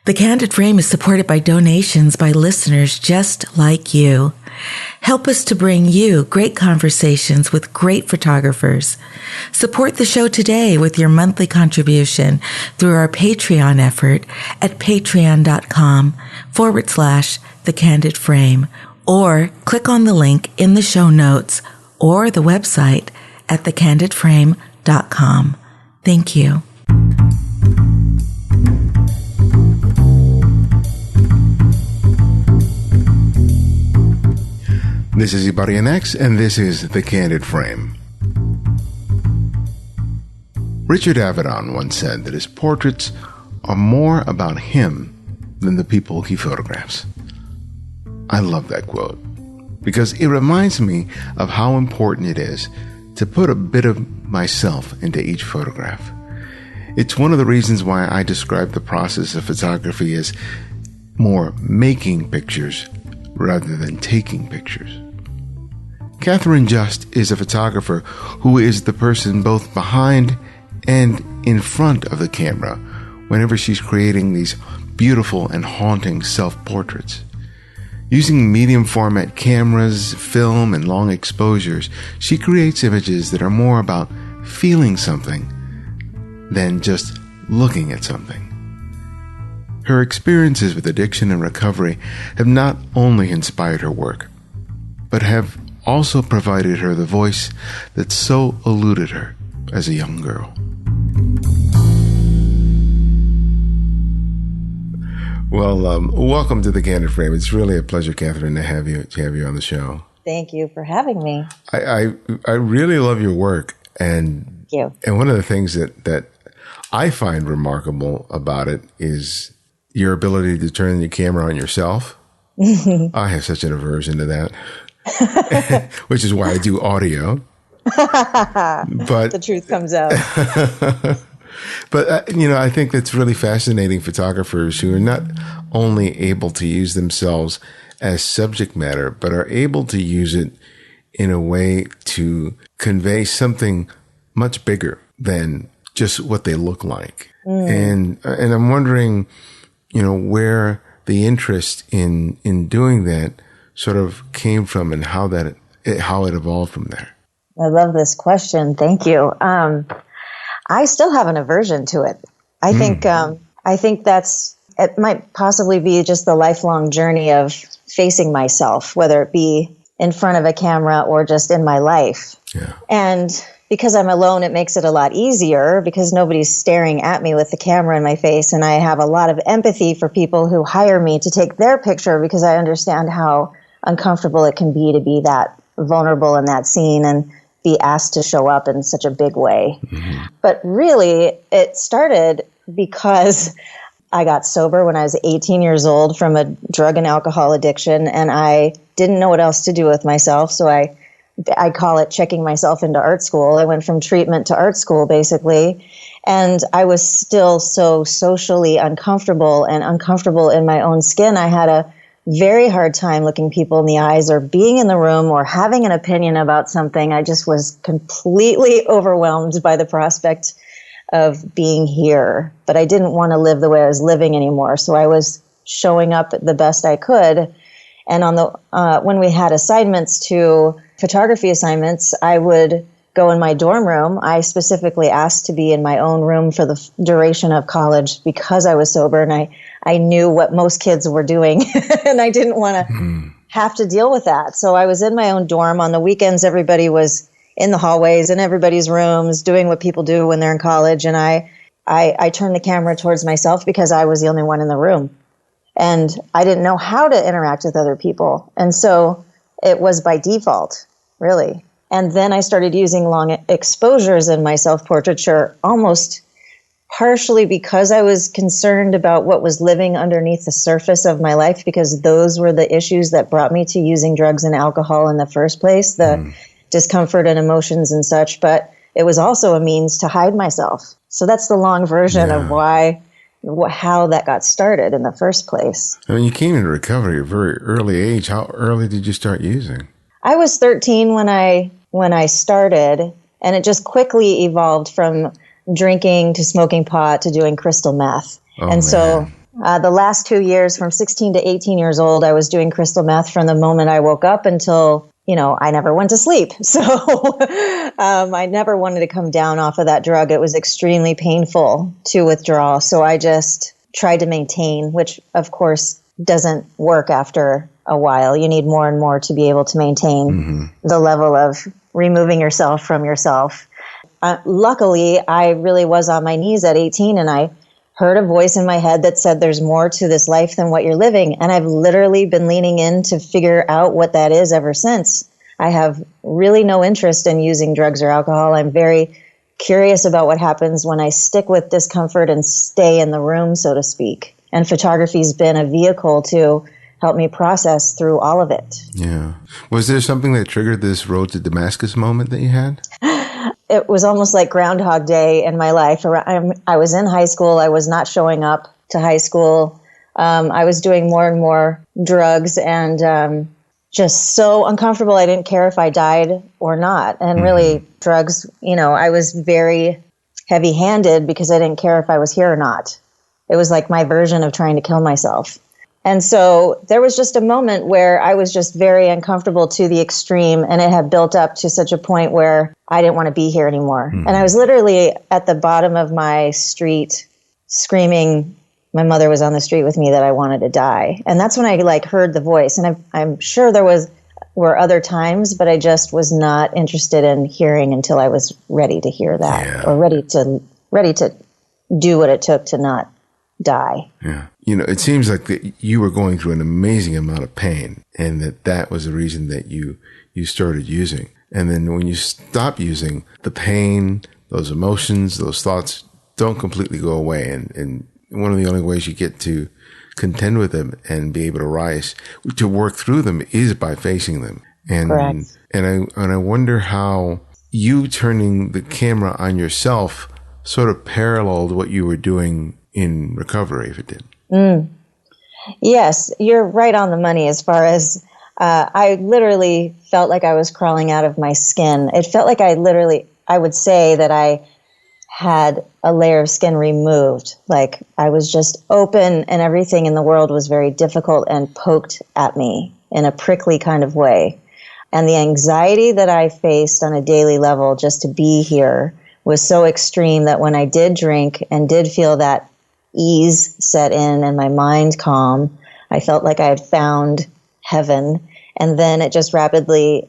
The Candid Frame is supported by donations by listeners just like you. Help us to bring you great conversations with great photographers. Support the show today with your monthly contribution through our Patreon effort at patreon.com/The Candid Frame, or click on the link in the show notes or the website at thecandidframe.com. Thank you. This is Ibarionex, and this is The Candid Frame. Richard Avedon once said that his portraits are more about him than the people he photographs. I love that quote because it reminds me of how important it is to put a bit of myself into each photograph. It's one of the reasons why I describe the process of photography as more making pictures rather than taking pictures. Catherine Just is a photographer who is the person both behind and in front of the camera whenever she's creating these beautiful and haunting self-portraits. Using medium format cameras, film, and long exposures, she creates images that are more about feeling something than just looking at something. Her experiences with addiction and recovery have not only inspired her work, but have also provided her the voice that so eluded her as a young girl. Well, welcome to The Candid Frame. It's really a pleasure, Catherine, to have you on the show. Thank you for having me. I really love your work, and Thank you. And one of the things that I find remarkable about it is your ability to turn your camera on yourself. I have such an aversion to that. Which is why I do audio. But the truth comes out. But, I think that's really fascinating photographers who are not only able to use themselves as subject matter, but are able to use it in a way to convey something much bigger than just what they look like. And I'm wondering, where the interest in doing that sort of came from and how it evolved from there. I love this question. Thank you. I still have an aversion to it. I think it might possibly be just the lifelong journey of facing myself, whether it be in front of a camera or just in my life. Yeah. And because I'm alone, it makes it a lot easier because nobody's staring at me with the camera in my face. And I have a lot of empathy for people who hire me to take their picture because I understand how uncomfortable it can be to be that vulnerable in that scene and be asked to show up in such a big way. Mm-hmm. But really, it started because I got sober when I was 18 years old from a drug and alcohol addiction, and I didn't know what else to do with myself, so I call it checking myself into art school. I went from treatment to art school, basically, and I was still so socially uncomfortable and uncomfortable in my own skin. I had a very hard time looking people in the eyes or being in the room or having an opinion about something. I just was completely overwhelmed by the prospect of being here, but I didn't want to live the way I was living anymore. So I was showing up the best I could. And on the when we had photography assignments, I would go in my dorm room. I specifically asked to be in my own room for the duration of college because I was sober, and I knew what most kids were doing, and I didn't want to have to deal with that. So I was in my own dorm. On the weekends, everybody was in the hallways, in everybody's rooms, doing what people do when they're in college. And I turned the camera towards myself because I was the only one in the room. And I didn't know how to interact with other people. And so it was by default, really. And then I started using long exposures in my self-portraiture almost partially because I was concerned about what was living underneath the surface of my life, because those were the issues that brought me to using drugs and alcohol in the first place, the discomfort and emotions and such. But it was also a means to hide myself. So that's the long version of how that got started in the first place. I mean, you came into recovery at a very early age. How early did you start using? I was 13 when I started, and it just quickly evolved from drinking to smoking pot to doing crystal meth. So The last 2 years, from 16 to 18 years old, I was doing crystal meth from the moment I woke up until, I never went to sleep. So I never wanted to come down off of that drug. It was extremely painful to withdraw. So I just tried to maintain, which of course doesn't work after a while. You need more and more to be able to maintain the level of removing yourself from yourself. Luckily, I really was on my knees at 18, and I heard a voice in my head that said there's more to this life than what you're living. And I've literally been leaning in to figure out what that is ever since. I have really no interest in using drugs or alcohol. I'm very curious about what happens when I stick with discomfort and stay in the room, so to speak. And photography's been a vehicle to help me process through all of it. Yeah. Was there something that triggered this road to Damascus moment that you had? It was almost like Groundhog Day in my life. I was in high school. I was not showing up to high school. I was doing more and more drugs and just so uncomfortable. I didn't care if I died or not. And really, drugs, I was very heavy-handed because I didn't care if I was here or not. It was like my version of trying to kill myself. And so there was just a moment where I was just very uncomfortable to the extreme, and it had built up to such a point where I didn't want to be here anymore. And I was literally at the bottom of my street screaming. My mother was on the street with me that I wanted to die. And that's when I heard the voice. And I'm sure there were other times, but I just was not interested in hearing until I was ready to hear that or ready to do what it took to not die. Yeah. It seems like that you were going through an amazing amount of pain, and that was the reason that you started using. And then when you stop using, the pain, those emotions, those thoughts don't completely go away. And one of the only ways you get to contend with them and be able to rise, to work through them, is by facing them. And correct. And I wonder how you turning the camera on yourself sort of paralleled what you were doing in recovery, if it did. Yes, you're right on the money as far as I literally felt like I was crawling out of my skin. It felt like I would say that I had a layer of skin removed. Like I was just open and everything in the world was very difficult and poked at me in a prickly kind of way. And the anxiety that I faced on a daily level just to be here was so extreme that when I did drink and did feel that ease set in and my mind calm, I felt like I had found heaven. And then it just rapidly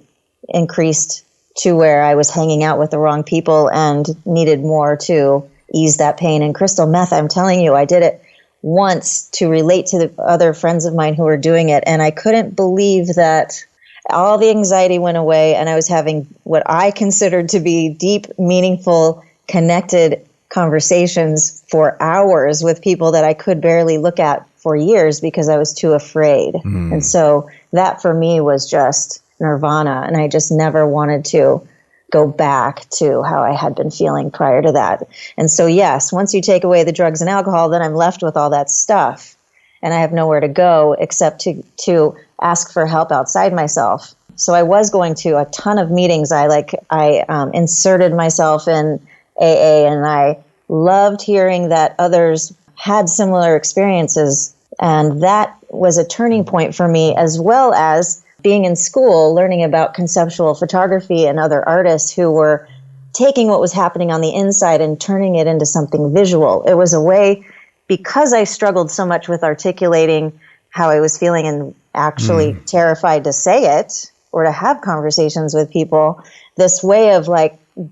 increased to where I was hanging out with the wrong people and needed more to ease that pain. And crystal meth, I'm telling you, I did it once to relate to the other friends of mine who were doing it. And I couldn't believe that all the anxiety went away and I was having what I considered to be deep, meaningful, connected conversations for hours with people that I could barely look at for years because I was too afraid. And so that for me was just nirvana. And I just never wanted to go back to how I had been feeling prior to that. And so, yes, once you take away the drugs and alcohol, then I'm left with all that stuff. And I have nowhere to go except to ask for help outside myself. So I was going to a ton of meetings. I inserted myself in AA, and I loved hearing that others had similar experiences. And that was a turning point for me, as well as being in school, learning about conceptual photography and other artists who were taking what was happening on the inside and turning it into something visual. It was a way, because I struggled so much with articulating how I was feeling and actually terrified to say it or to have conversations with people, this way of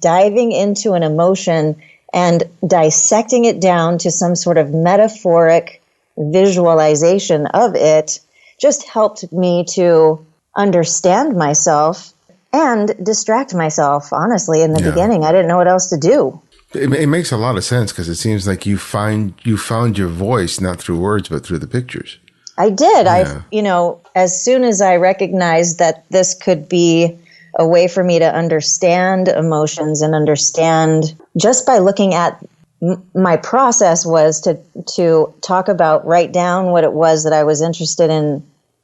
diving into an emotion and dissecting it down to some sort of metaphoric visualization of it just helped me to understand myself and distract myself. Honestly, in the beginning, I didn't know what else to do. It makes a lot of sense because it seems like you found your voice not through words but through the pictures. I did. Yeah. As soon as I recognized that this could be a way for me to understand emotions and understand just by looking at my process was to talk about, write down what it was that I was interested in,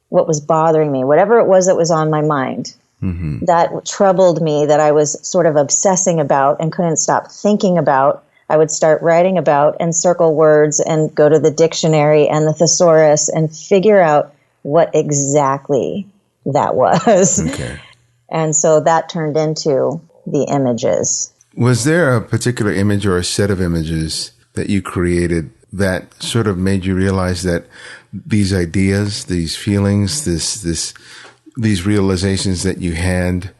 what was bothering me, whatever it was that was on my mind. That troubled me, that I was sort of obsessing about and couldn't stop thinking about. I would start writing about and circle words and go to the dictionary and the thesaurus and figure out what exactly that was. Okay. And so that turned into the images. Was there a particular image or a set of images that you created that sort of made you realize that these ideas, these feelings, these realizations that you had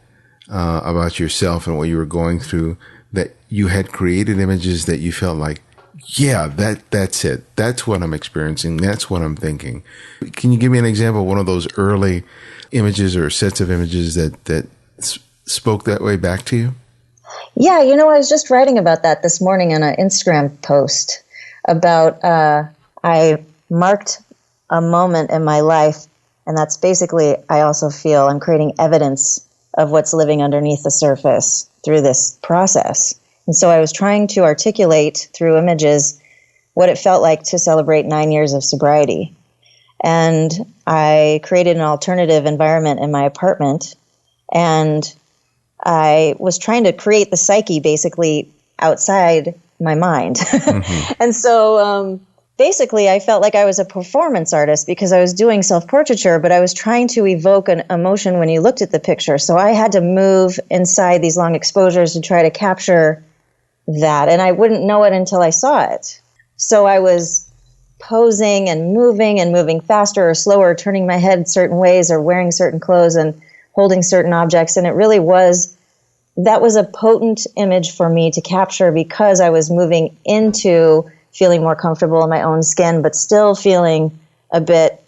about yourself and what you were going through, that you had created images that you felt like, yeah, that's it. That's what I'm experiencing. That's what I'm thinking. Can you give me an example of one of those early images or sets of images that spoke that way back to you? Yeah, I was just writing about that this morning in an Instagram post about I marked a moment in my life, and that's basically, I also feel I'm creating evidence of what's living underneath the surface through this process. And so I was trying to articulate through images what it felt like to celebrate 9 years of sobriety. And I created an alternative environment in my apartment, and I was trying to create the psyche basically outside my mind. Mm-hmm. And so basically I felt like I was a performance artist because I was doing self-portraiture, but I was trying to evoke an emotion when you looked at the picture. So I had to move inside these long exposures to try to capture that. And I wouldn't know it until I saw it. So I was posing and moving faster or slower, turning my head certain ways or wearing certain clothes and holding certain objects. And it really was, that was a potent image for me to capture because I was moving into feeling more comfortable in my own skin, but still feeling a bit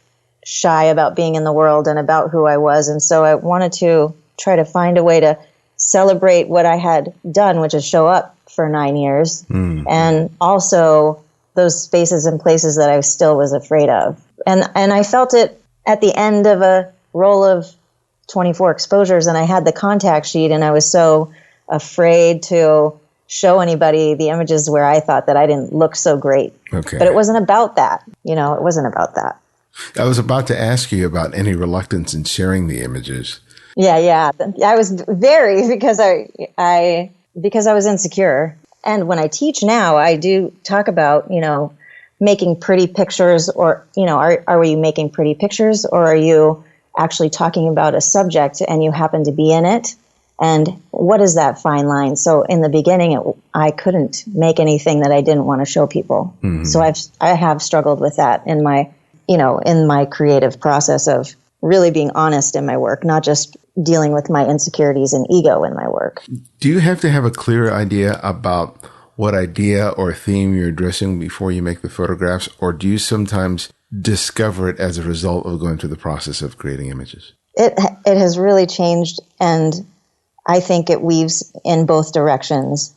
shy about being in the world and about who I was. And so I wanted to try to find a way to celebrate what I had done, which is show up for 9 years, and also those spaces and places that I still was afraid of. And I felt it at the end of a roll of 24 exposures, and I had the contact sheet, and I was so afraid to show anybody the images where I thought that I didn't look so great. Okay. But it wasn't about that. It wasn't about that. I was about to ask you about any reluctance in sharing the images. Yeah. I was very, because I was insecure. And when I teach now, I do talk about, making pretty pictures, or, are you making pretty pictures, or are you actually talking about a subject and you happen to be in it? And what is that fine line? So in the beginning, I couldn't make anything that I didn't want to show people. Mm-hmm. So I have struggled with that in my creative process of really being honest in my work, not just dealing with my insecurities and ego in my work. Do you have to have a clear idea about what idea or theme you're addressing before you make the photographs, or do you sometimes discover it as a result of going through the process of creating images? It has really changed, and I think it weaves in both directions.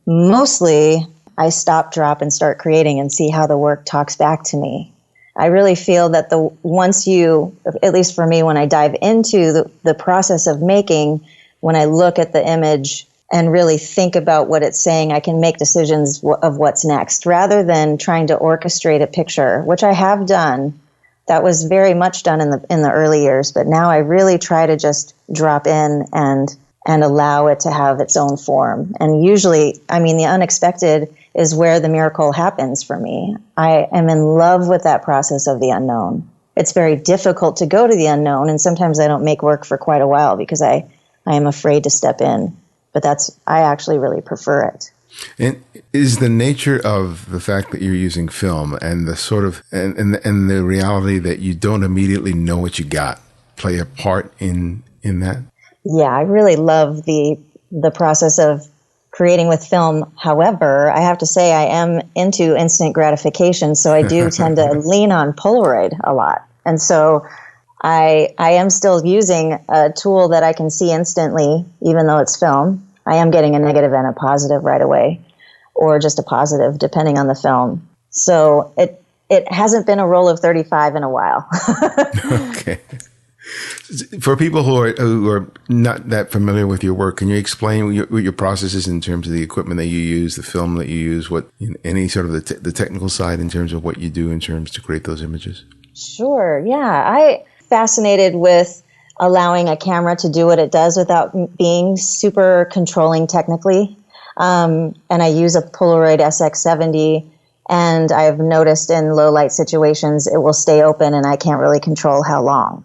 Mostly, I stop, drop, and start creating and see how the work talks back to me. I really feel that once you, at least for me, when I dive into the process of making, when I look at the image and really think about what it's saying, I can make decisions of what's next, rather than trying to orchestrate a picture, which I have done. That was very much done in the early years, but now I really try to just drop in and allow it to have its own form. And usually, the unexpected is where the miracle happens for me. I am in love with that process of the unknown. It's very difficult to go to the unknown, and sometimes I don't make work for quite a while because I am afraid to step in. But I actually really prefer it. And is the nature of the fact that you're using film and the sort of and the reality that you don't immediately know what you got play a part in that? Yeah, I really love the process of creating with film. However, I have to say I am into instant gratification, so I do tend to lean on Polaroid a lot. And so I am still using a tool that I can see instantly, even though it's film. I am getting a negative and a positive right away, or just a positive, depending on the film. So it hasn't been a roll of 35 in a while. Okay. For people who are not that familiar with your work, can you explain what your process is in terms of the equipment that you use, the film that you use, any sort of the technical side in terms of what you do in terms to create those images? Sure. Yeah. I'm fascinated with allowing a camera to do what it does without being super controlling technically. And I use a Polaroid SX70. And I've noticed in low light situations, it will stay open and I can't really control how long.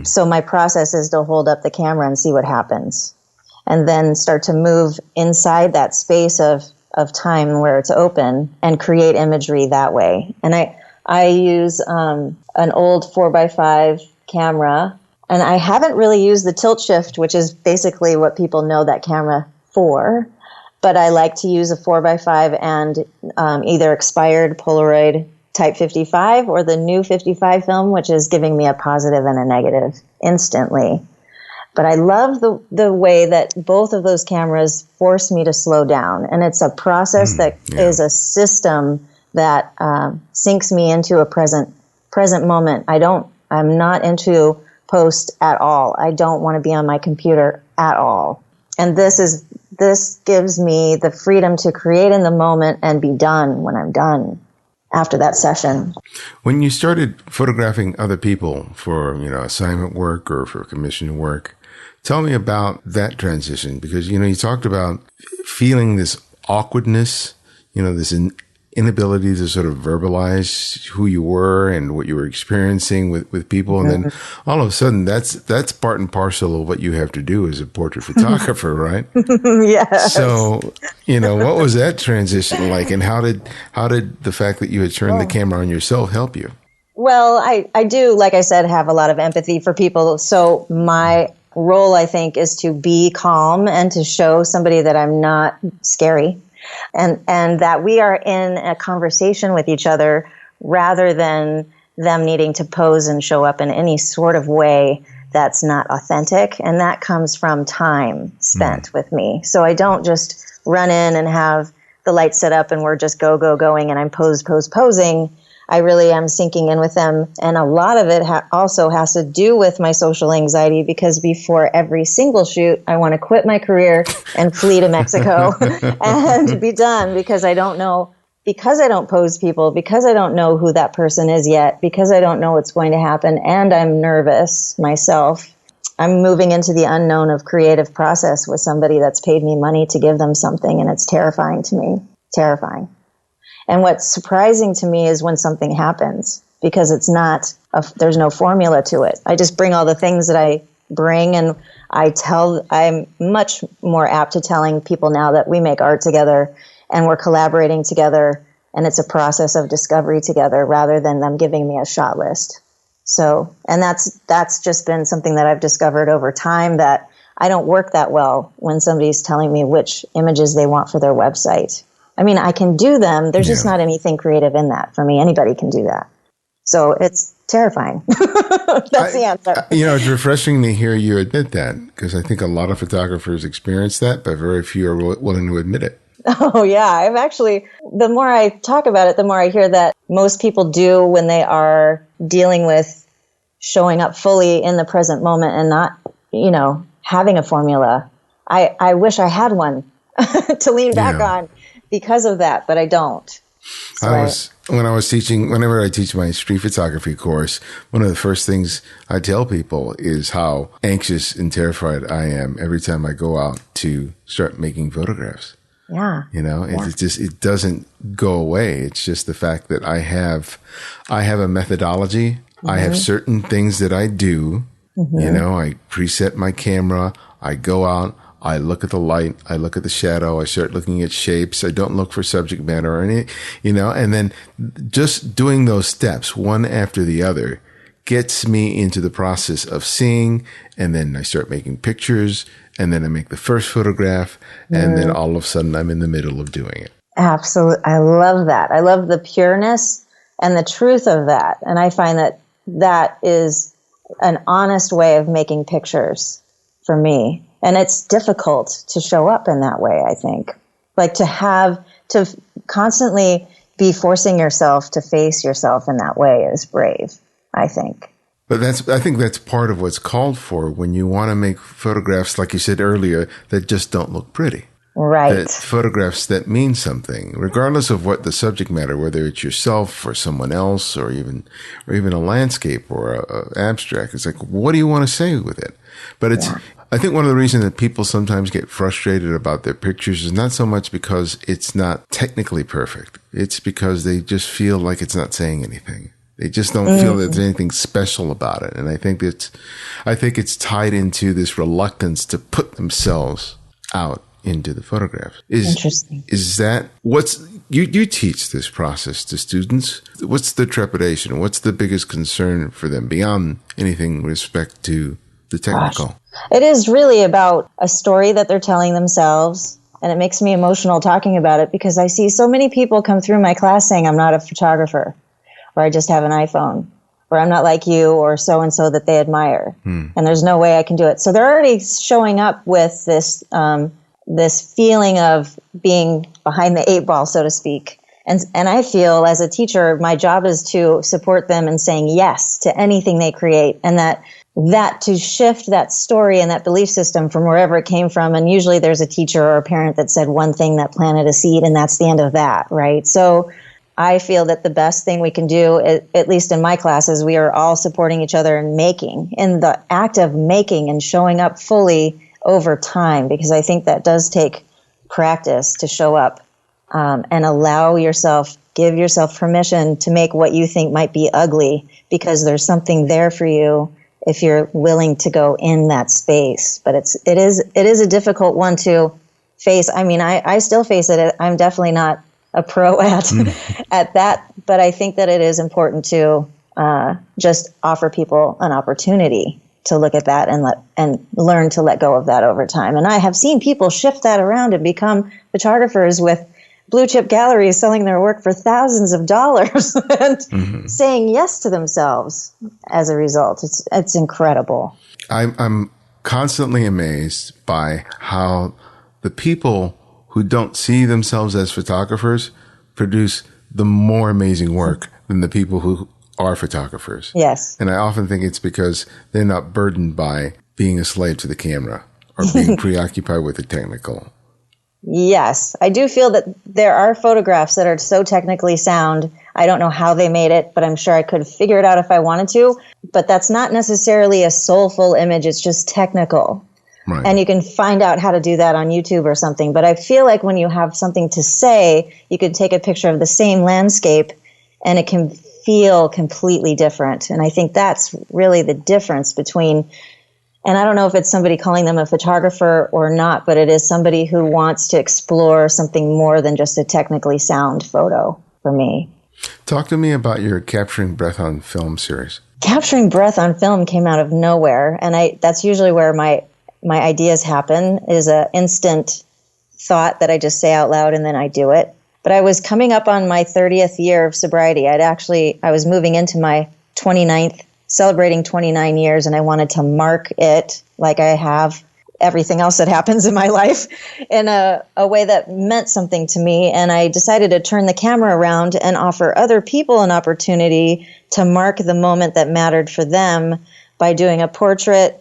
So my process is to hold up the camera and see what happens. And then start to move inside that space of time where it's open and create imagery that way. And I use an old 4x5 camera, and I haven't really used the tilt shift, which is basically what people know that camera for. But I like to use a 4x5 and either expired Polaroid Type 55 or the new 55 film, which is giving me a positive and a negative instantly. But I love the way that both of those cameras force me to slow down. And it's a process that is a system that sinks me into a present moment. I'm not into post at all. I don't want to be on my computer at all. And this gives me the freedom to create in the moment and be done when I'm done after that session. When you started photographing other people for, assignment work or for commission work, tell me about that transition, because, you talked about feeling this awkwardness, this inability to sort of verbalize who you were and what you were experiencing with people. And then all of a sudden that's part and parcel of what you have to do as a portrait photographer, right? Yes. So, what was that transition like, and how did the fact that you had turned the camera on yourself help you? Well, I do, like I said, have a lot of empathy for people. So my role, I think, is to be calm and to show somebody that I'm not scary. And that we are in a conversation with each other rather than them needing to pose and show up in any sort of way that's not authentic. And that comes from time spent with me. So I don't just run in and have the lights set up and we're just going and I'm posing. I really am sinking in with them. And a lot of it also has to do with my social anxiety, because before every single shoot, I want to quit my career and flee to Mexico and be done, because I don't know, because I don't pose people, because I don't know who that person is yet, because I don't know what's going to happen, and I'm nervous myself. I'm moving into the unknown of creative process with somebody that's paid me money to give them something, and it's terrifying to me. Terrifying. And what's surprising to me is when something happens, because there's no formula to it. I just bring all the things that I bring, and I'm much more apt to telling people now that we make art together and we're collaborating together, and it's a process of discovery together rather than them giving me a shot list. So, and that's just been something that I've discovered over time, that I don't work that well when somebody's telling me which images they want for their website. I mean, I can do them. There's just not anything creative in that for me. Anybody can do that. So it's terrifying. That's the answer. It's refreshing to hear you admit that, because I think a lot of photographers experience that, but very few are willing to admit it. Oh, yeah. The more I talk about it, the more I hear that most people do when they are dealing with showing up fully in the present moment and not, having a formula. I wish I had one to lean back on because of that, but I don't. So whenever I teach my street photography course, one of the first things I tell people is how anxious and terrified I am every time I go out to start making photographs. Yeah. It doesn't go away. It's just the fact that I have a methodology. I have certain things that I do. I preset my camera. I go out. I look at the light. I look at the shadow. I start looking at shapes. I don't look for subject matter or any, and then just doing those steps one after the other gets me into the process of seeing. And then I start making pictures, and then I make the first photograph. And then all of a sudden I'm in the middle of doing it. Absolutely. I love that. I love the pureness and the truth of that. And I find that is an honest way of making pictures for me. And it's difficult to show up in that way, I think. Like to constantly be forcing yourself to face yourself in that way is brave, I think. But I think that's part of what's called for when you want to make photographs, like you said earlier, that just don't look pretty. Right. That photographs that mean something, regardless of what the subject matter, whether it's yourself or someone else, or even a landscape or a abstract. It's like, what do you want to say with it? But I think one of the reasons that people sometimes get frustrated about their pictures is not so much because it's not technically perfect. It's because they just feel like it's not saying anything. They just don't feel that there's anything special about it. And I think it's tied into this reluctance to put themselves out into the photograph. Interesting. Is that you teach this process to students? What's the trepidation? What's the biggest concern for them beyond anything with respect to the technical? Gosh. It is really about a story that they're telling themselves. And it makes me emotional talking about it because I see so many people come through my class saying, I'm not a photographer, or I just have an iPhone, or I'm not like you, or so-and-so that they admire. And there's no way I can do it. So they're already showing up with this feeling of being behind the eight ball, so to speak. And I feel as a teacher, my job is to support them in saying yes to anything they create, and that to shift that story and that belief system from wherever it came from. And usually there's a teacher or a parent that said one thing that planted a seed, and that's the end of that, right? So I feel that the best thing we can do, at least in my classes, we are all supporting each other in the act of making and showing up fully over time, because I think that does take practice to show up and give yourself permission to make what you think might be ugly, because there's something there for you if you're willing to go in that space. But it is a difficult one to face. I mean, I still face it. I'm definitely not a pro at that, but I think that it is important to just offer people an opportunity to look at that and learn to let go of that over time. And I have seen people shift that around and become photographers with blue chip galleries selling their work for thousands of dollars and saying yes to themselves as a result. It's incredible. I'm constantly amazed by how the people who don't see themselves as photographers produce the more amazing work than the people who are photographers. Yes. And I often think it's because they're not burdened by being a slave to the camera or being preoccupied with the technical. Yes. I do feel that there are photographs that are so technically sound. I don't know how they made it, but I'm sure I could figure it out if I wanted to. But that's not necessarily a soulful image. It's just technical. Right. And you can find out how to do that on YouTube or something. But I feel like when you have something to say, you can take a picture of the same landscape and it can feel completely different. And I think that's really the difference between, and I don't know if it's somebody calling them a photographer or not, but it is somebody who wants to explore something more than just a technically sound photo for me. Talk to me about your Capturing Breath on Film series. Capturing Breath on Film came out of nowhere. And that's usually where my ideas happen, is an instant thought that I just say out loud and then I do it. But I was coming up on my 30th year of sobriety. I was moving into my 29th, celebrating 29 years, and I wanted to mark it like I have everything else that happens in my life in a way that meant something to me. And I decided to turn the camera around and offer other people an opportunity to mark the moment that mattered for them by doing a portrait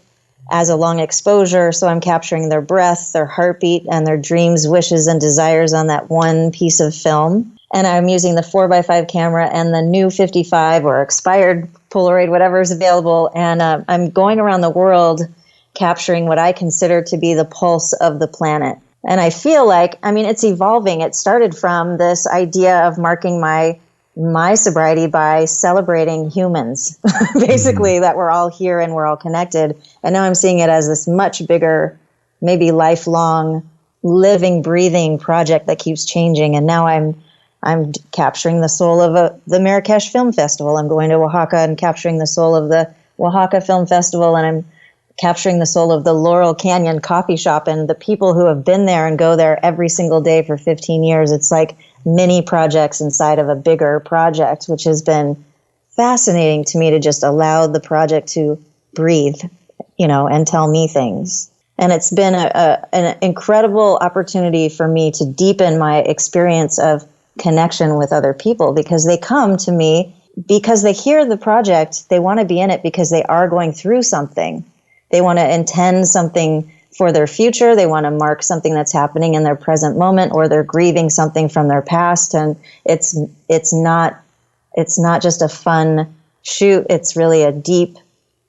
as a long exposure. So I'm capturing their breath, their heartbeat, and their dreams, wishes, and desires on that one piece of film. And I'm using the 4x5 camera and the new 55 or expired Polaroid, whatever is available. And I'm going around the world capturing what I consider to be the pulse of the planet. And I feel like, it's evolving. It started from this idea of marking my sobriety by celebrating humans, basically, that we're all here and we're all connected. And now I'm seeing it as this much bigger, maybe lifelong, living, breathing project that keeps changing. And now I'm capturing the soul of the Marrakech Film Festival. I'm going to Oaxaca and capturing the soul of the Oaxaca Film Festival, and I'm capturing the soul of the Laurel Canyon coffee shop and the people who have been there and go there every single day for 15 years. It's like mini projects inside of a bigger project, which has been fascinating to me to just allow the project to breathe, and tell me things. And it's been an incredible opportunity for me to deepen my experience of connection with other people, because they come to me because they hear the project, they want to be in it because they are going through something. They want to intend something for their future. They want to mark something that's happening in their present moment, or they're grieving something from their past. And it's not just a fun shoot. It's really a deep,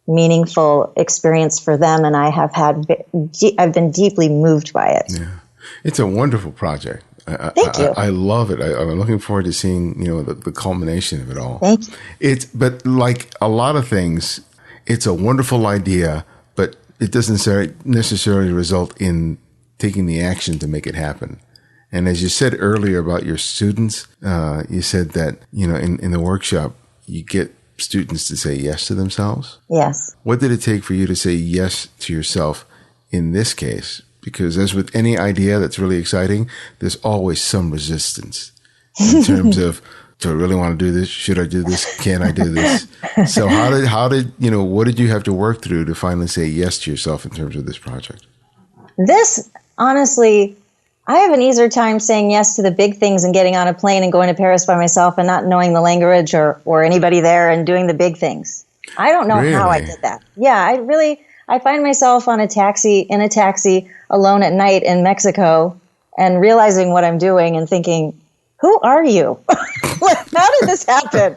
meaningful experience for them. And I've been deeply moved by it. Yeah. It's a wonderful project. Thank you. I love it. I'm looking forward to seeing, the culmination of it all. Thank you. But like a lot of things, it's a wonderful idea, but it doesn't necessarily result in taking the action to make it happen. And as you said earlier about your students, you said that, in the workshop, you get students to say yes to themselves. Yes. What did it take for you to say yes to yourself in this case? Because as with any idea that's really exciting, there's always some resistance in terms of, do I really want to do this? Should I do this? Can I do this? So what did you have to work through to finally say yes to yourself in terms of this project? This, honestly, I have an easier time saying yes to the big things and getting on a plane and going to Paris by myself and not knowing the language or anybody there and doing the big things. I don't know how I did that. Yeah, I find myself in a taxi alone at night in Mexico and realizing what I'm doing and thinking, who are you? How did this happen?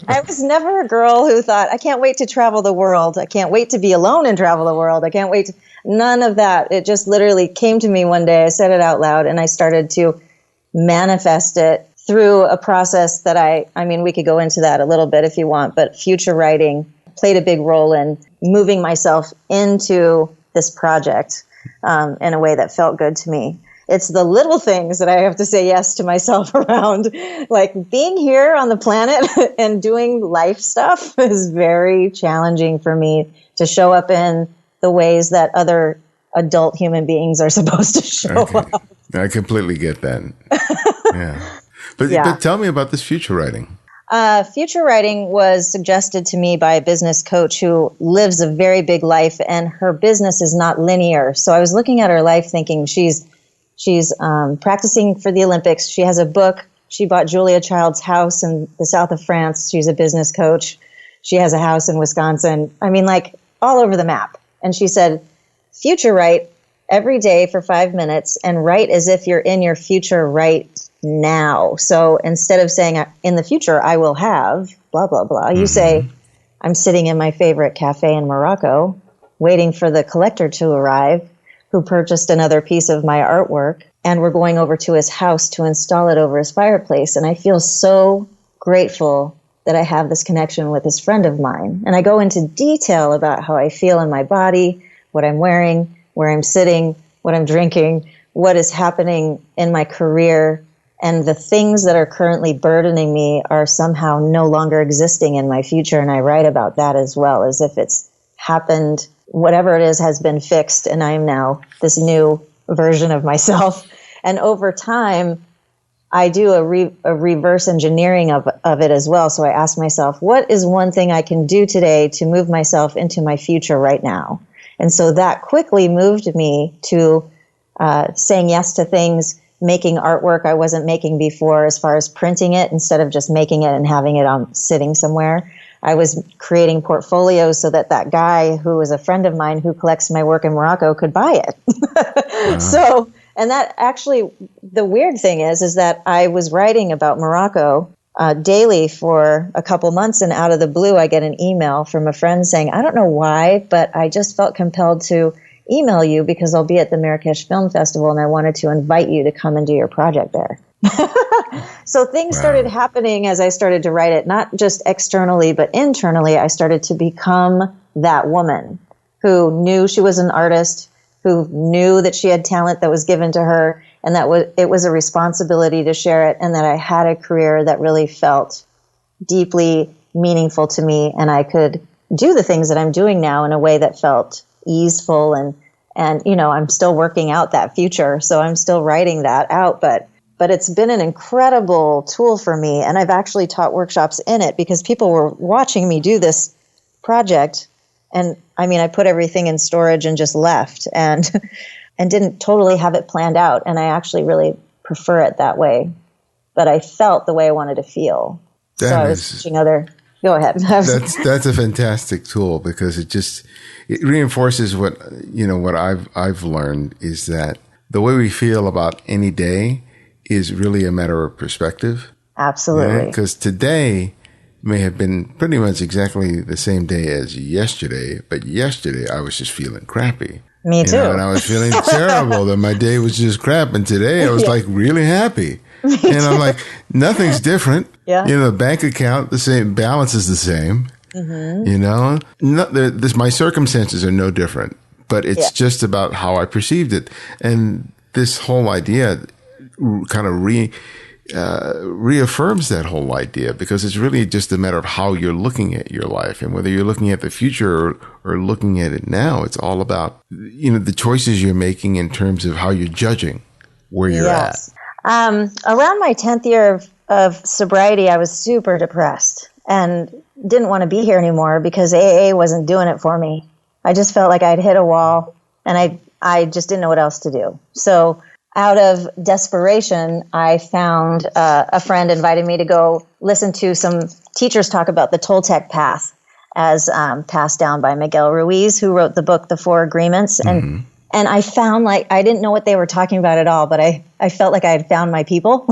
I was never a girl who thought, I can't wait to travel the world. I can't wait to be alone and travel the world. I can't wait. None of that. It just literally came to me one day. I said it out loud and I started to manifest it through a process that I mean, we could go into that a little bit if you want, but future writing played a big role in moving myself into this project in a way that felt good to me. It's the little things that I have to say yes to myself around. Like being here on the planet and doing life stuff is very challenging for me to show up in the ways that other adult human beings are supposed to show up. I completely get that. Yeah. But tell me about this future writing. Future writing was suggested to me by a business coach who lives a very big life, and her business is not linear. So I was looking at her life thinking she's practicing for the Olympics. She has a book. She bought Julia Child's house in the south of France. She's a business coach. She has a house in Wisconsin. I mean, like all over the map. And she said, future write every day for 5 minutes and write as if you're in your future right now. So instead of saying in the future, I will have blah, blah, blah, you say, I'm sitting in my favorite cafe in Morocco, waiting for the collector to arrive, who purchased another piece of my artwork, and we're going over to his house to install it over his fireplace. And I feel so grateful that I have this connection with this friend of mine. And I go into detail about how I feel in my body, what I'm wearing, where I'm sitting, what I'm drinking, what is happening in my career, and the things that are currently burdening me are somehow no longer existing in my future. And I write about that as well, as if it's happened. Whatever it is has been fixed, and I am now this new version of myself. And over time, I do a reverse engineering of it as well. So I ask myself, what is one thing I can do today to move myself into my future right now? And so that quickly moved me to saying yes to things, making artwork I wasn't making before, as far as printing it instead of just making it and having it sitting somewhere. I was creating portfolios so that guy who was a friend of mine who collects my work in Morocco could buy it. So, and that actually, the weird thing is that I was writing about Morocco daily for a couple months, and out of the blue, I get an email from a friend saying, I don't know why, but I just felt compelled to email you because I'll be at the Marrakech Film Festival and I wanted to invite you to come and do your project there. So things started happening as I started to write it, not just externally, but internally. I started to become that woman who knew she was an artist, who knew that she had talent that was given to her, and that it was a responsibility to share it, and that I had a career that really felt deeply meaningful to me, and I could do the things that I'm doing now in a way that felt easeful, and I'm still working out that future, so I'm still writing that out, but it's been an incredible tool for me, and I've actually taught workshops in it because people were watching me do this project, and I mean, I put everything in storage and just left, and didn't totally have it planned out, and I actually really prefer it that way, but I felt the way I wanted to feel. So I was teaching other Go ahead. That's a fantastic tool because it reinforces what I've learned is that the way we feel about any day is really a matter of perspective. Absolutely. Because today may have been pretty much exactly the same day as yesterday, but yesterday I was just feeling crappy. Me too. And I was feeling terrible that my day was just crap. And today I was like really happy. And I'm like, nothing's different. Yeah. The bank account, the same balance is the same. Mm-hmm. My circumstances are no different, but it's just about how I perceived it. And this whole idea kind of reaffirms that whole idea because it's really just a matter of how you're looking at your life and whether you're looking at the future or looking at it now. It's all about, the choices you're making in terms of how you're judging where you're at. Around my 10th year of sobriety, I was super depressed and didn't want to be here anymore because AA wasn't doing it for me. I just felt like I'd hit a wall and I just didn't know what else to do. So out of desperation, I found a friend invited me to go listen to some teachers talk about the Toltec path as passed down by Miguel Ruiz, who wrote the book, The Four Agreements. And I found I didn't know what they were talking about at all, but I felt like I had found my people.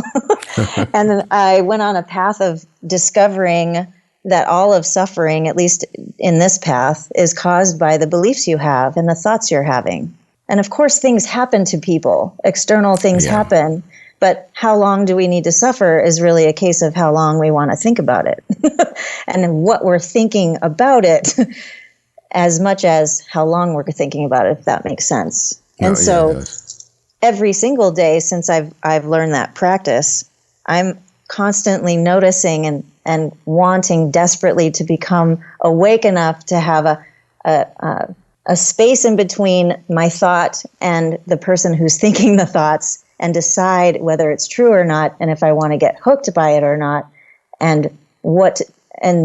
And then I went on a path of discovering that all of suffering, at least in this path, is caused by the beliefs you have and the thoughts you're having. And of course, things happen to people. External things happen. But how long do we need to suffer is really a case of how long we want to think about it. And what we're thinking about it as much as how long we're thinking about it, if that makes sense. And every single day since I've learned that practice, I'm constantly noticing and wanting desperately to become awake enough to have a space in between my thought and the person who's thinking the thoughts and decide whether it's true or not and if I want to get hooked by it or not and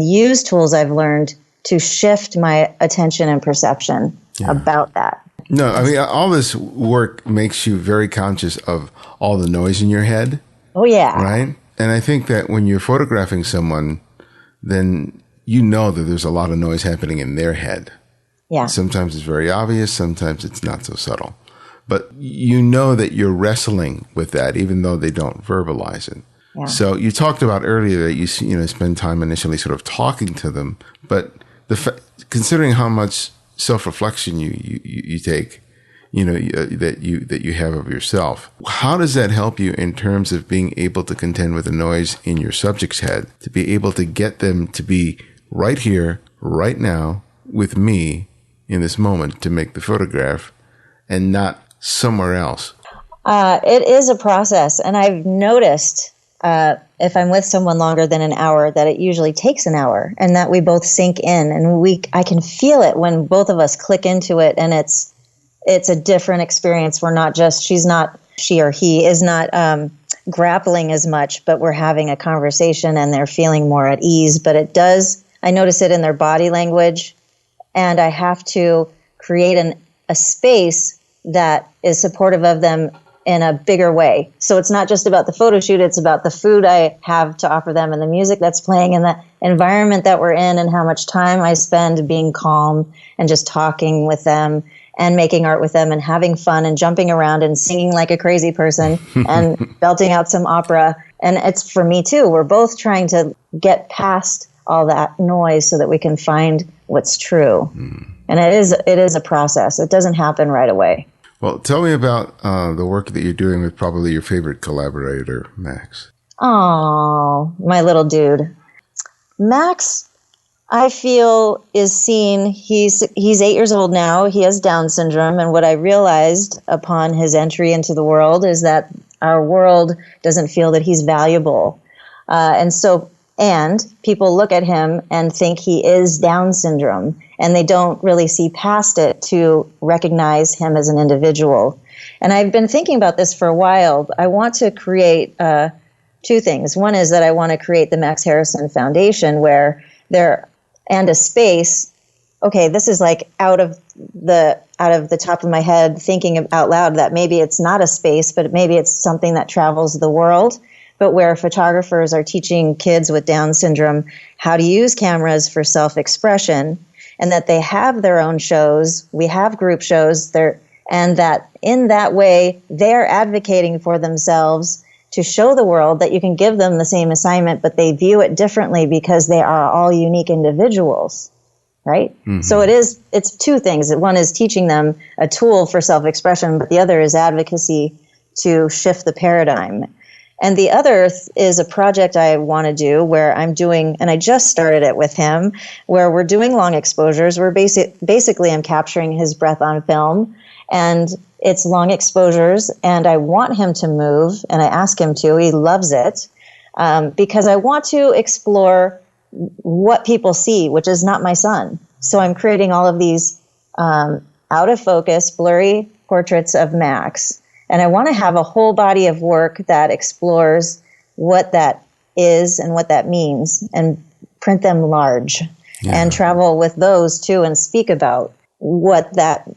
use tools I've learned to shift my attention and perception about that. No, I mean, all this work makes you very conscious of all the noise in your head. Oh, yeah. Right? And I think that when you're photographing someone, then you know that there's a lot of noise happening in their head. Yeah. Sometimes it's very obvious. Sometimes it's not so subtle. But you know that you're wrestling with that, even though they don't verbalize it. Yeah. So you talked about earlier that you spend time initially sort of talking to them, but considering how much self-reflection you take, that you have of yourself, how does that help you in terms of being able to contend with the noise in your subject's head, to be able to get them to be right here, right now, with me in this moment to make the photograph and not somewhere else? It is a process, and I've noticed if I'm with someone longer than an hour, that it usually takes an hour, and that we both sink in, and I can feel it when both of us click into it, and it's a different experience. We're not just she or he is not grappling as much, but we're having a conversation, and they're feeling more at ease. But I notice it in their body language, and I have to create a space that is supportive of them in a bigger way. So it's not just about the photo shoot, it's about the food I have to offer them and the music that's playing and the environment that we're in and how much time I spend being calm and just talking with them and making art with them and having fun and jumping around and singing like a crazy person and belting out some opera. And it's for me too. We're both trying to get past all that noise so that we can find what's true. And it is a process. It doesn't happen right away. Well, tell me about the work that you're doing with probably your favorite collaborator, Max. Oh, my little dude. Max, I feel, is seen. He's 8 years old now. He has Down syndrome. And what I realized upon his entry into the world is that our world doesn't feel that he's valuable. And people look at him and think he is Down syndrome, and they don't really see past it to recognize him as an individual. And I've been thinking about this for a while. I want to create two things. One is that I want to create the Max Harrison Foundation and a space. Okay, this is like out of the top of my head, thinking out loud that maybe it's not a space, but maybe it's something that travels the world. but where photographers are teaching kids with Down syndrome how to use cameras for self-expression, and that they have their own shows. We have group shows there, and that in that way, they're advocating for themselves to show the world that you can give them the same assignment, but they view it differently because they are all unique individuals, right? Mm-hmm. So it's two things. One is teaching them a tool for self-expression, but the other is advocacy to shift the paradigm. And the other is a project I want to do where I'm doing, and I just started it with him, where we're doing long exposures. We're basically I'm capturing his breath on film, and it's long exposures, and I want him to move, and I ask him to. He loves it, because I want to explore what people see, which is not my son. So I'm creating all of these out of focus, blurry portraits of Max. And I want to have a whole body of work that explores what that is and what that means, and print them large, and travel with those too, and speak about what that.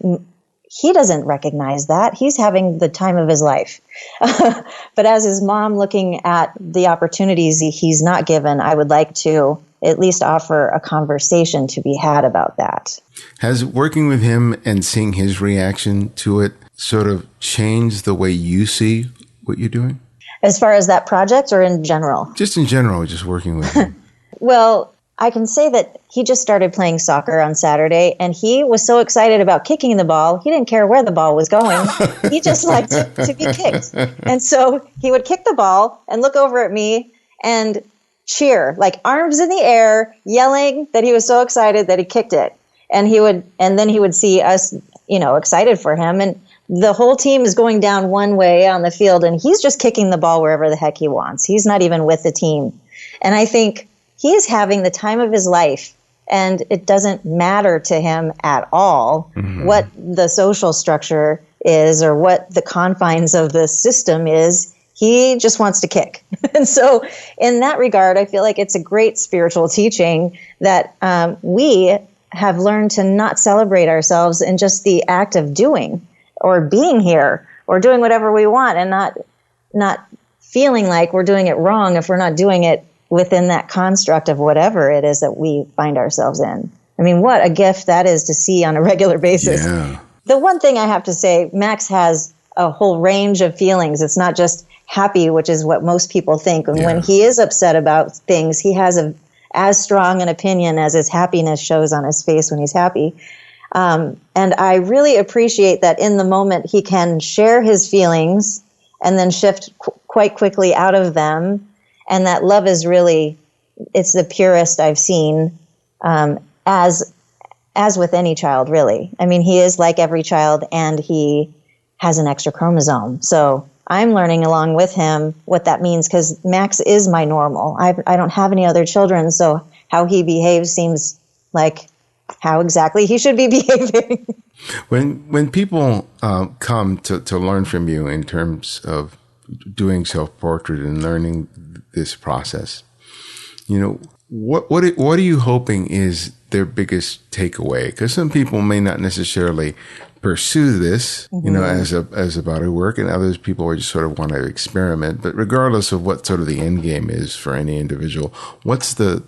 He doesn't recognize that. He's having the time of his life. But as his mom, looking at the opportunities he's not given, I would like to at least offer a conversation to be had about that. Has working with him and seeing his reaction to it sort of changed the way you see what you're doing? As far as that project, or in general? Just in general, just working with him. Well, I can say that he just started playing soccer on Saturday, and he was so excited about kicking the ball, he didn't care where the ball was going. He just liked to be kicked. And so he would kick the ball and look over at me and cheer, like arms in the air, yelling that he was so excited that he kicked it. And then he would see us, excited for him. And the whole team is going down one way on the field, and he's just kicking the ball wherever the heck he wants. He's not even with the team. And I think he's having the time of his life, and it doesn't matter to him at all what the social structure is or what the confines of the system is. He just wants to kick. And so in that regard, I feel like it's a great spiritual teaching that we have learned to not celebrate ourselves in just the act of doing or being here or doing whatever we want, and not feeling like we're doing it wrong if we're not doing it within that construct of whatever it is that we find ourselves in. I mean, what a gift that is to see on a regular basis. Yeah. The one thing I have to say, Max has a whole range of feelings. It's not just happy, which is what most people think. And when he is upset about things, he has as strong an opinion as his happiness shows on his face when he's happy. And I really appreciate that in the moment he can share his feelings and then shift quite quickly out of them. And that love is really, it's the purest I've seen, as with any child, really. I mean, he is like every child, and he has an extra chromosome. So I'm learning along with him what that means, because Max is my normal. I don't have any other children, so how he behaves seems like how exactly he should be behaving. When people come to learn from you in terms of doing self-portrait and learning this process, what are you hoping is their biggest takeaway? Because some people may not necessarily pursue this, as a body of work, and others people are just sort of want to experiment. But regardless of what sort of the end game is for any individual, what's the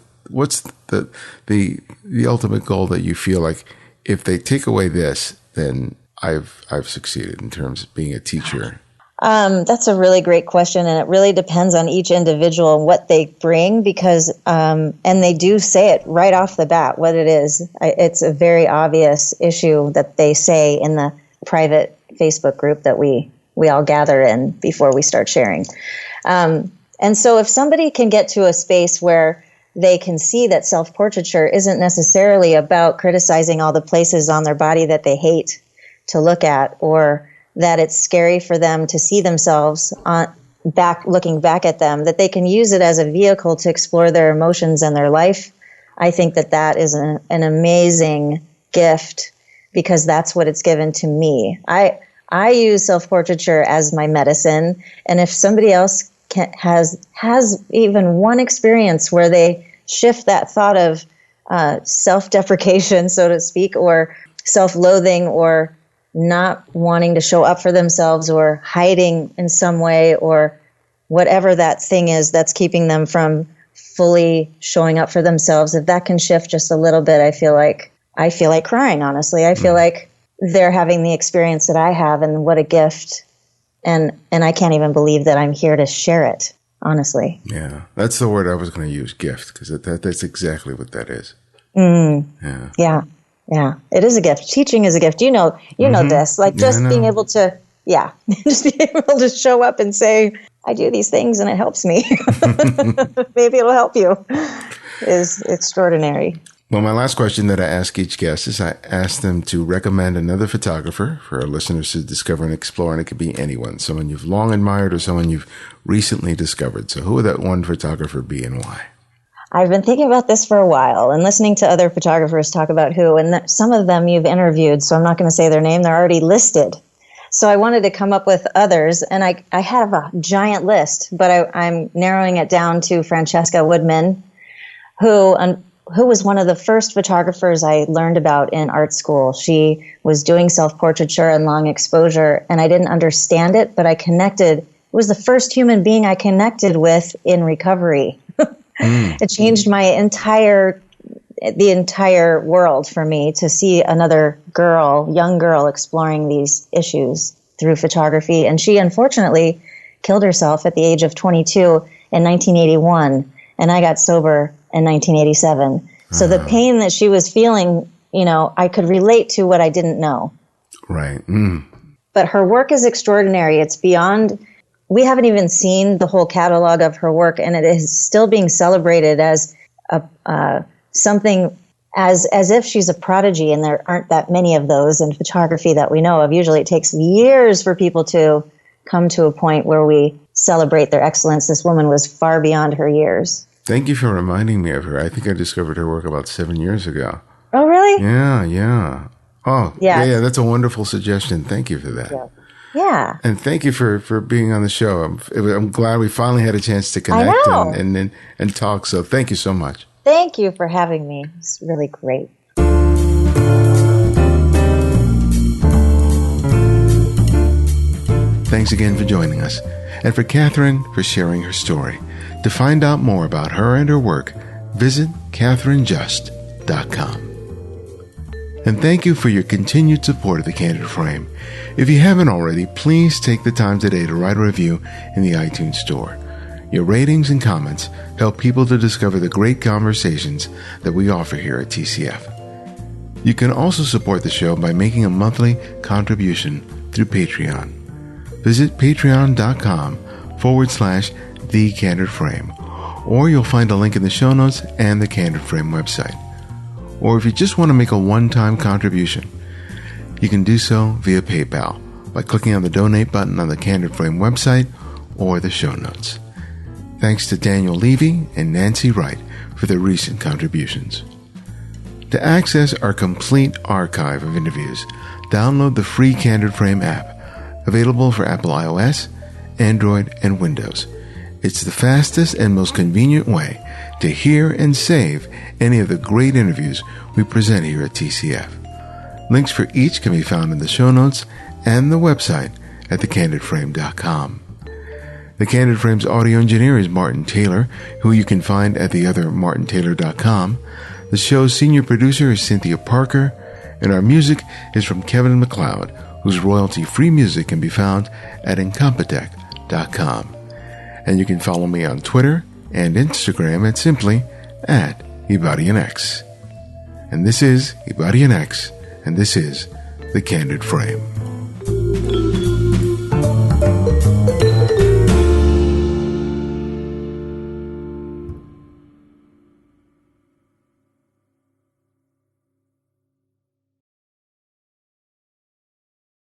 ultimate goal that you feel like if they take away this, then I've succeeded in terms of being a teacher? That's a really great question, and it really depends on each individual and what they bring, because, and they do say it right off the bat, what it is. It's a very obvious issue that they say in the private Facebook group that we all gather in before we start sharing. And so if somebody can get to a space where they can see that self-portraiture isn't necessarily about criticizing all the places on their body that they hate to look at, or that it's scary for them to see themselves looking back at them, that they can use it as a vehicle to explore their emotions and their life. I think that is an amazing gift, because that's what it's given to me. I use self-portraiture as my medicine, and if somebody else has even one experience where they shift that thought of self-deprecation, so to speak, or self-loathing, or not wanting to show up for themselves, or hiding in some way, or whatever that thing is that's keeping them from fully showing up for themselves, if that can shift just a little bit, I feel like crying, honestly. I feel like they're having the experience that I have, and what a gift. And I can't even believe that I'm here to share it, honestly. Yeah, that's the word I was going to use, gift, because that's exactly what that is. Yeah. It is a gift. Teaching is a gift. You know this. Like just being able to, just being able to show up and say, I do these things and it helps me. Maybe it'll help you, is extraordinary. Well, my last question that I ask each guest is I ask them to recommend another photographer for our listeners to discover and explore, and it could be anyone, someone you've long admired or someone you've recently discovered. So who would that one photographer be and why? I've been thinking about this for a while and listening to other photographers talk about who, and some of them you've interviewed, so I'm not going to say their name. They're already listed. So I wanted to come up with others, and I have a giant list, but I'm narrowing it down to Francesca Woodman, who was one of the first photographers I learned about in art school. She was doing self-portraiture and long exposure, and I didn't understand it, but I connected. It was the first human being I connected with in recovery. It changed the entire world for me to see another young girl exploring these issues through photography. And she unfortunately killed herself at the age of 22 in 1981. And I got sober in 1987. So the pain that she was feeling, I could relate to what I didn't know. Right. But her work is extraordinary. It's beyond... We haven't even seen the whole catalog of her work, and it is still being celebrated as something as if she's a prodigy, and there aren't that many of those in photography that we know of. Usually it takes years for people to come to a point where we celebrate their excellence. This woman was far beyond her years. Thank you for reminding me of her. I think I discovered her work about 7 years ago. Oh, really? Yeah. Oh, yeah. That's a wonderful suggestion. Thank you for that. Yeah. And thank you for being on the show. I'm glad we finally had a chance to connect and talk. So thank you so much. Thank you for having me. It's really great. Thanks again for joining us, and for Catherine for sharing her story. To find out more about her and her work, visit catherinejust.com. And thank you for your continued support of The Candid Frame. If you haven't already, please take the time today to write a review in the iTunes Store. Your ratings and comments help people to discover the great conversations that we offer here at TCF. You can also support the show by making a monthly contribution through Patreon. Visit patreon.com/The Candid Frame, or you'll find a link in the show notes and the Candid Frame website. Or if you just want to make a one-time contribution, you can do so via PayPal by clicking on the donate button on the Candid Frame website or the show notes. Thanks to Daniel Levy and Nancy Wright for their recent contributions. To access our complete archive of interviews, download the free Candid Frame app, available for Apple iOS, Android, and Windows. It's the fastest and most convenient way to hear and save any of the great interviews we present here at TCF. Links for each can be found in the show notes and the website at thecandidframe.com. The Candid Frame's audio engineer is Martin Taylor, who you can find at theothermartintaylor.com. The show's senior producer is Cynthia Parker, and our music is from Kevin MacLeod, whose royalty-free music can be found at incompetech.com. And you can follow me on Twitter and Instagram at simply @IbarianX. And this is Ibarian X, and this is The Candid Frame.